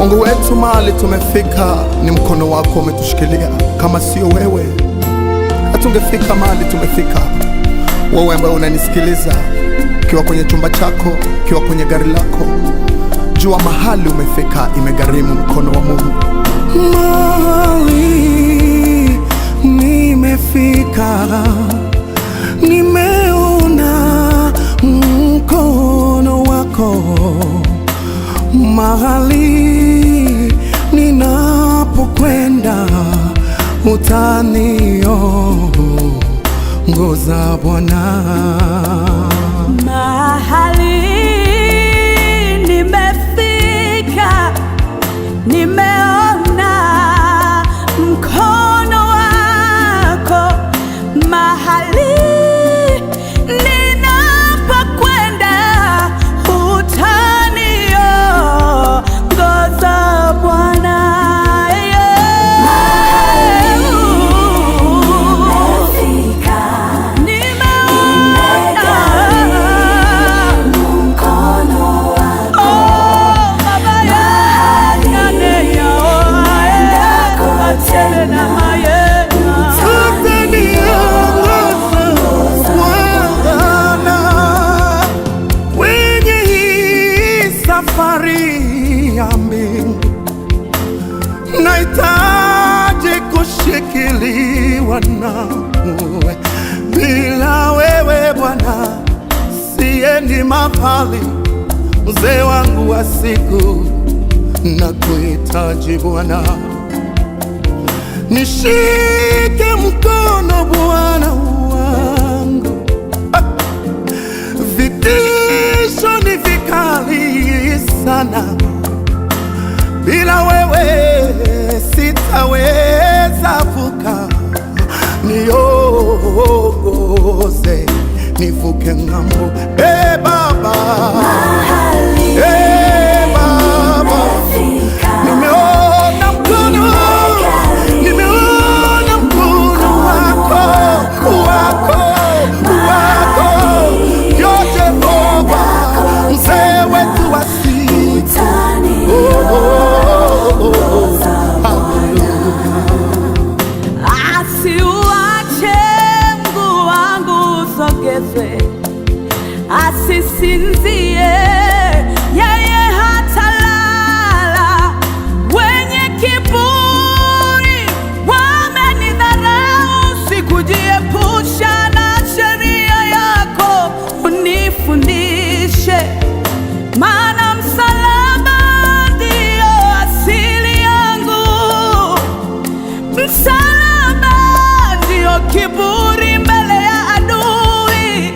Mungu wetu, mahali tumefika ni mkono wako umetushikilia. Kama sio wewe, hatungefika mahali tumefika. Wewe ambaye unanisikiliza, ukiwa kwenye chumba chako, ukiwa kwenye gari lako, jua mahali umefika imegharimu mkono wa Mungu. Mahali nimefika, nimeona mkono wako. Mahali ninapokwenda utaniongoza Bwana. Mahali nimefika, nimeona mkono wako. Mahali ninapokwenda utaniongoza Bwana. Safari ya mbingu nahitaji kushikiliwa nawe. Bila wewe Bwana siendi mahali. Mzee wangu wa siku, nakuhitaji Bwana. Nishike mkono Bwana wangu, vitisho ni vikali sana. Bila wewe sitaweza vuka. Niongoze nivuke ng'ambo. Baba, Baba, nimeona mkono wako yote Baba, mzee wetu wa siku. Asiuache mguu wangu usogezwe, asisinzie yeye hatalala. Wenye kiburi wamenidharau, sikujiepusha na sheria yako. Unifundishe, maana msalaba ndio asili yangu. Msalaba ndio kiburi mbele ya adui.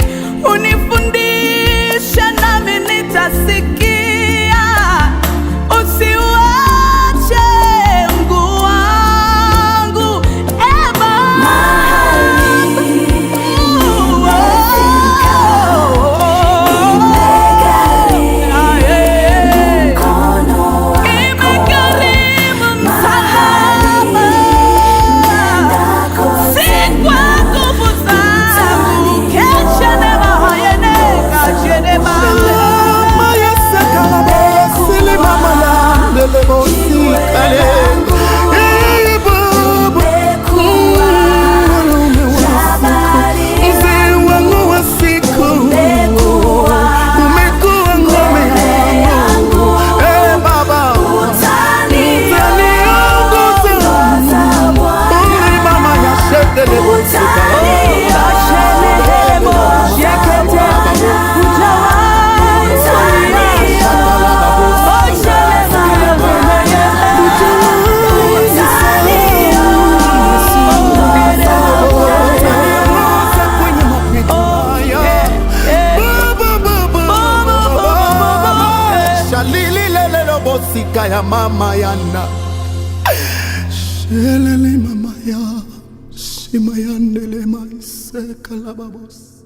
Unifundishe nami nitasikia. Usiuache mguu wangu, Baba. Imegharimu msalaba, si kwa nguvu zangu. Keshenema hayeneka shenema ya mama yana shelele mama ya shima yandele maiseka la babos.